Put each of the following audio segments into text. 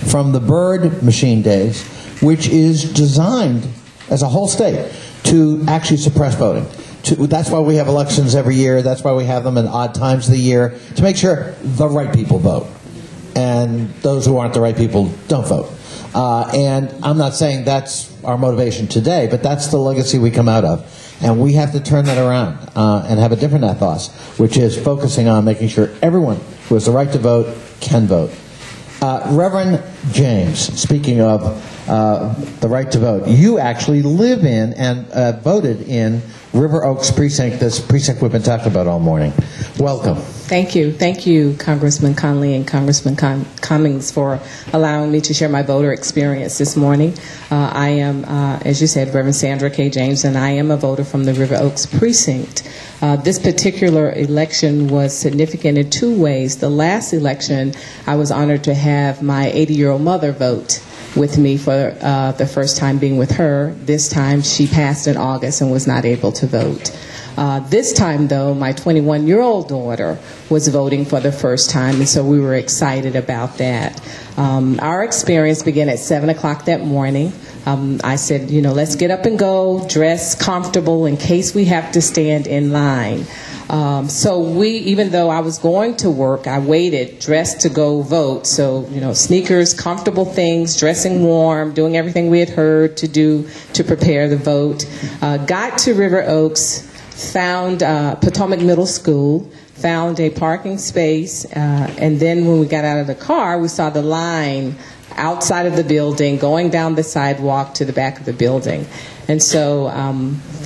from the Byrd machine days, which is designed as a whole state to actually suppress voting. That's why we have elections every year. That's why we have them at odd times of the year, to make sure the right people vote. And those who aren't the right people don't vote. And I'm not saying that's our motivation today, but that's the legacy we come out of. And we have to turn that around and have a different ethos, which is focusing on making sure everyone who has the right to vote can vote. Reverend James, speaking of the right to vote, you actually live in and voted in River Oaks precinct, this precinct we've been talking about all morning. Welcome. Thank you. Thank you, Congressman Connolly and Congressman Cummings, for allowing me to share my voter experience this morning. I am, as you said, Reverend Sandra K. James, and I am a voter from the River Oaks precinct. This particular election was significant in two ways. The last election, I was honored to have my 80-year-old mother vote with me for the first time being with her. This time she passed in August and was not able to vote. This time, though, my 21-year-old daughter was voting for the first time, and so we were excited about that. Our experience began at 7 o'clock that morning. I said, you know, let's get up and go, dress comfortable in case we have to stand in line. So even though I was going to work, I waited, dressed to go vote. So, you know, sneakers, comfortable things, dressing warm, doing everything we had heard to do to prepare the vote. Got to River Oaks, found Potomac Middle School, found a parking space, and then when we got out of the car, we saw the line outside of the building, going down the sidewalk to the back of the building. And so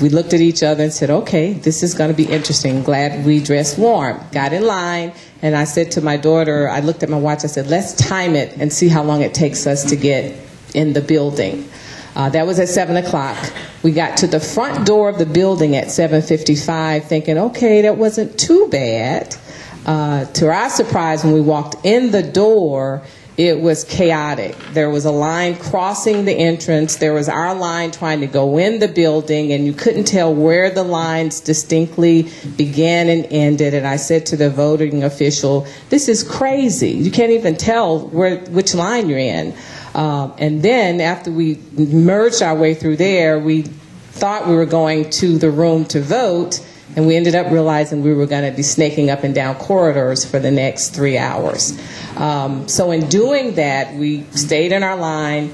we looked at each other and said, okay, this is going to be interesting. Glad we dressed warm. Got in line, and I said to my daughter, I looked at my watch, I said, let's time it and see how long it takes us to get in the building. That was at 7 o'clock. We got to the front door of the building at 7:55, thinking, okay, that wasn't too bad. To our surprise, when we walked in the door, it was chaotic. There was a line crossing the entrance. There was our line trying to go in the building, and you couldn't tell where the lines distinctly began and ended. And I said to the voting official, this is crazy. You can't even tell which line you're in. And then after we merged our way through there, we thought we were going to the room to vote, and we ended up realizing we were going to be snaking up and down corridors for the next 3 hours. So in doing that, we stayed in our line,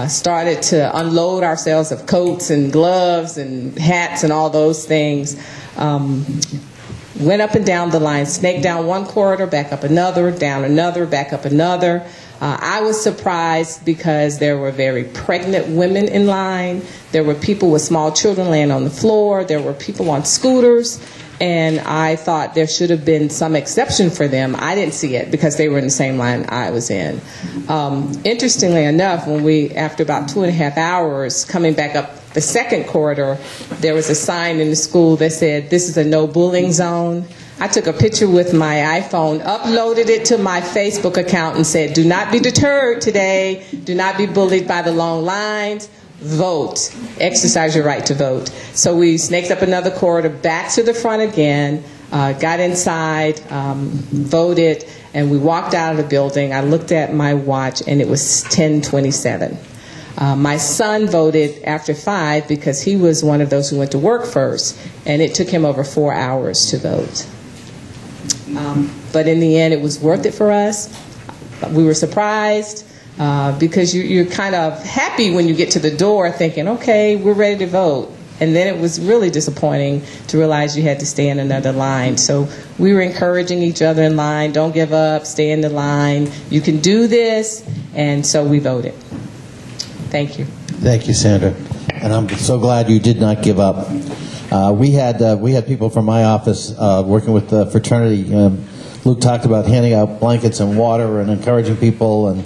started to unload ourselves of coats and gloves and hats and all those things. Went up and down the line, snaked down one corridor, back up another, down another, back up another. I was surprised because there were very pregnant women in line. There were people with small children laying on the floor. There were people on scooters. And I thought there should have been some exception for them. I didn't see it because they were in the same line I was in. Interestingly enough, when after about 2.5 hours, coming back up the second corridor, there was a sign in the school that said, this is a no bullying zone. I took a picture with my iPhone, uploaded it to my Facebook account and said, do not be deterred today. Do not be bullied by the long lines. Vote. Exercise your right to vote. So we snaked up another corridor, back to the front again, got inside, voted, and we walked out of the building. I looked at my watch, and it was 10:27. My son voted after 5 because he was one of those who went to work first, and it took him over 4 hours to vote. But in the end, it was worth it for us. We were surprised because you're kind of happy when you get to the door thinking, okay, we're ready to vote. And then it was really disappointing to realize you had to stay in another line. So we were encouraging each other in line, don't give up, stay in the line. You can do this. And so we voted. Thank you. Thank you, Sandra. And I'm so glad you did not give up. We had people from my office working with the fraternity. Luke talked about handing out blankets and water and encouraging people and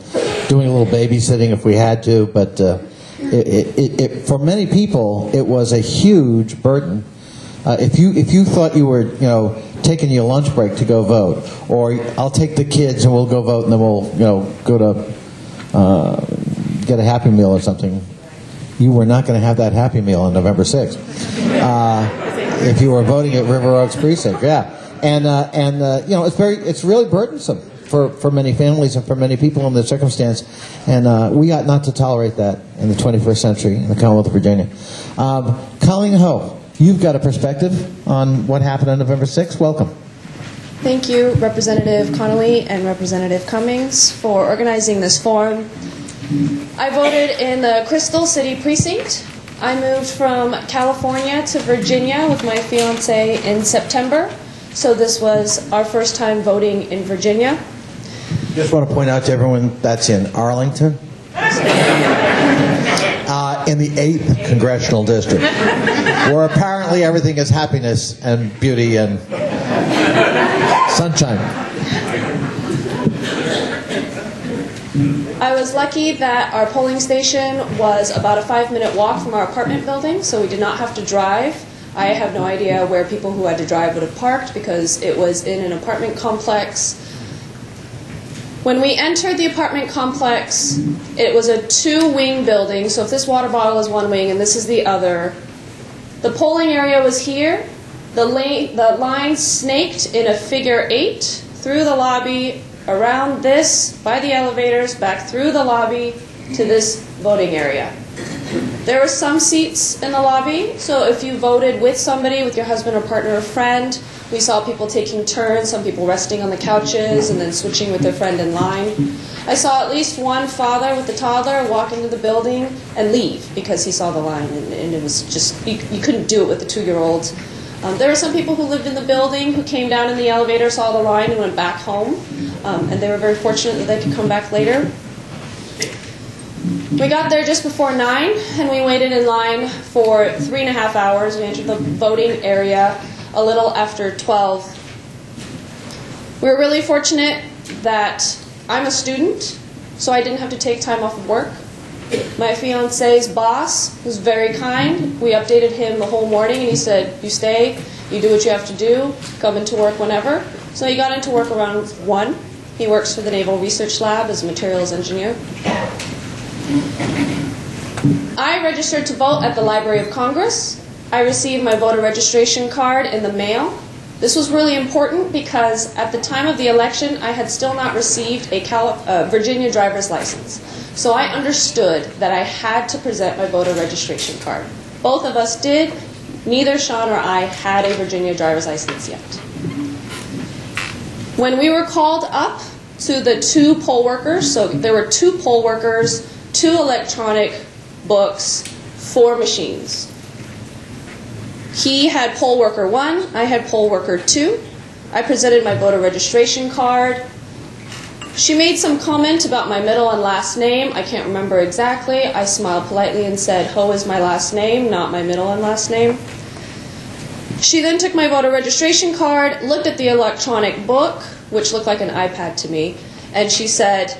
doing a little babysitting if we had to. But for many people, it was a huge burden. If you thought you were, taking your lunch break to go vote, or I'll take the kids and we'll go vote, and then we'll, go to get a Happy Meal or something, you were not going to have that Happy Meal on November 6th. If you were voting at River Oaks Precinct, yeah. And it's really burdensome. for many families and for many people in this circumstance, and we ought not to tolerate that in the 21st century in the Commonwealth of Virginia. Colleen Ho, you've got a perspective on what happened on November 6th. Welcome. Thank you, Representative Connolly and Representative Cummings, for organizing this forum. I voted in the Crystal City precinct. I moved from California to Virginia with my fiance in September, so this was our first time voting in Virginia. Just want to point out to everyone that's in Arlington, in the 8th Congressional District, where apparently everything is happiness and beauty and sunshine. I was lucky that our polling station was about a 5-minute walk from our apartment building, so we did not have to drive. I have no idea where people who had to drive would have parked because it was in an apartment complex. When we entered the apartment complex, it was a 2-wing building, so if this water bottle is one wing and this is the other. The polling area was here. The line snaked in a figure 8 through the lobby, around this, by the elevators, back through the lobby to this voting area. There were some seats in the lobby, so if you voted with somebody, with your husband or partner or friend, we saw people taking turns, some people resting on the couches and then switching with their friend in line. I saw at least one father with a toddler walk into the building and leave because he saw the line, and it was just, you couldn't do it with a 2-year-old. There were some people who lived in the building who came down in the elevator, saw the line, and went back home. And they were very fortunate that they could come back later. We got there just before 9, and we waited in line for 3.5 hours. We entered the voting area a little after 12. We were really fortunate that I'm a student, so I didn't have to take time off of work. My fiance's boss was very kind. We updated him the whole morning, and he said, you stay, you do what you have to do, come into work whenever. So he got into work around 1. He works for the Naval Research Lab as a materials engineer. I registered to vote at the Library of Congress. I received my voter registration card in the mail. This was really important because at the time of the election, I had still not received a Virginia driver's license. So I understood that I had to present my voter registration card. Both of us did. Neither Sean or I had a Virginia driver's license yet. When we were called up to the 2 poll workers, so there were 2 poll workers, 2 electronic books, 4 machines. He had poll worker 1, I had poll worker 2. I presented my voter registration card. She made some comment about my middle and last name. I can't remember exactly. I smiled politely and said, Ho is my last name, not my middle and last name. She then took my voter registration card, looked at the electronic book, which looked like an iPad to me, and she said,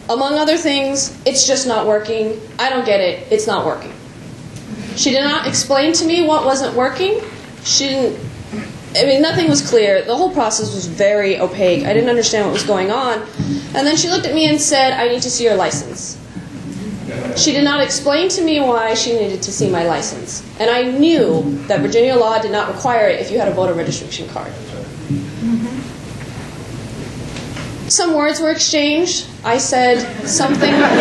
among other things, it's just not working. I don't get it. It's not working. She did not explain to me what wasn't working. Nothing was clear. The whole process was very opaque. I didn't understand what was going on. And then she looked at me and said, I need to see your license. She did not explain to me why she needed to see my license. And I knew that Virginia law did not require it if you had a voter registration card. Some words were exchanged. I said something like,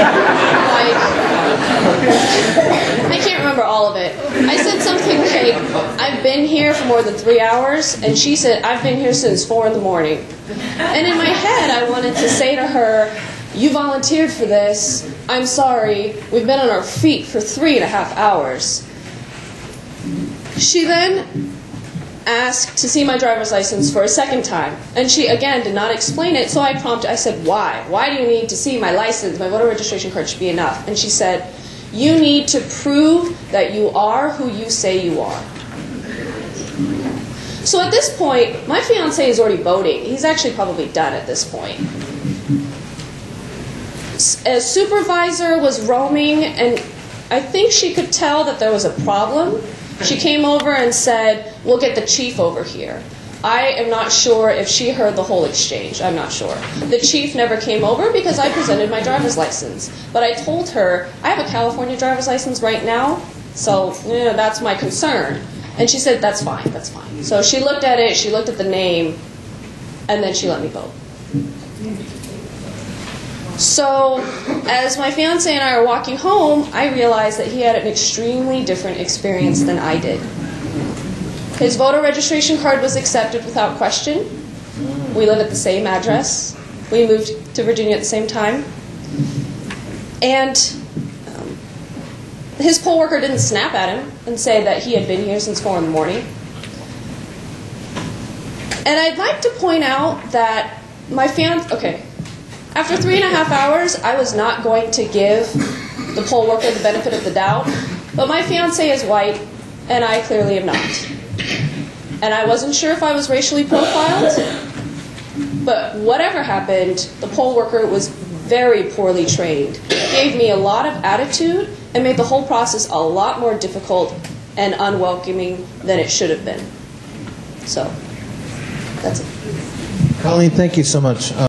I can't remember all of it. I said something like, I've been here for more than 3 hours, and she said, I've been here since 4 in the morning. And in my head, I wanted to say to her, you volunteered for this. I'm sorry. We've been on our feet for 3.5 hours. She then asked to see my driver's license for a second time. And she, again, did not explain it, so I said, why? Why do you need to see my license? My voter registration card should be enough. And she said, you need to prove that you are who you say you are. So at this point, my fiancé is already voting. He's actually probably done at this point. A supervisor was roaming, and I think she could tell that there was a problem. She came over and said, we'll get the chief over here. I am not sure if she heard the whole exchange. I'm not sure. The chief never came over because I presented my driver's license. But I told her, I have a California driver's license right now, so that's my concern. And she said, that's fine, that's fine. So she looked at it, she looked at the name, and then she let me vote. So, as my fiance and I are walking home, I realized that he had an extremely different experience than I did. His voter registration card was accepted without question. We live at the same address. We moved to Virginia at the same time. And his poll worker didn't snap at him and say that he had been here since 4 in the morning. And I'd like to point out that my after 3.5 hours, I was not going to give the poll worker the benefit of the doubt, but my fiance is white, and I clearly am not. And I wasn't sure if I was racially profiled, but whatever happened, the poll worker was very poorly trained, gave me a lot of attitude, and made the whole process a lot more difficult and unwelcoming than it should have been. So, that's it. Colleen, thank you so much.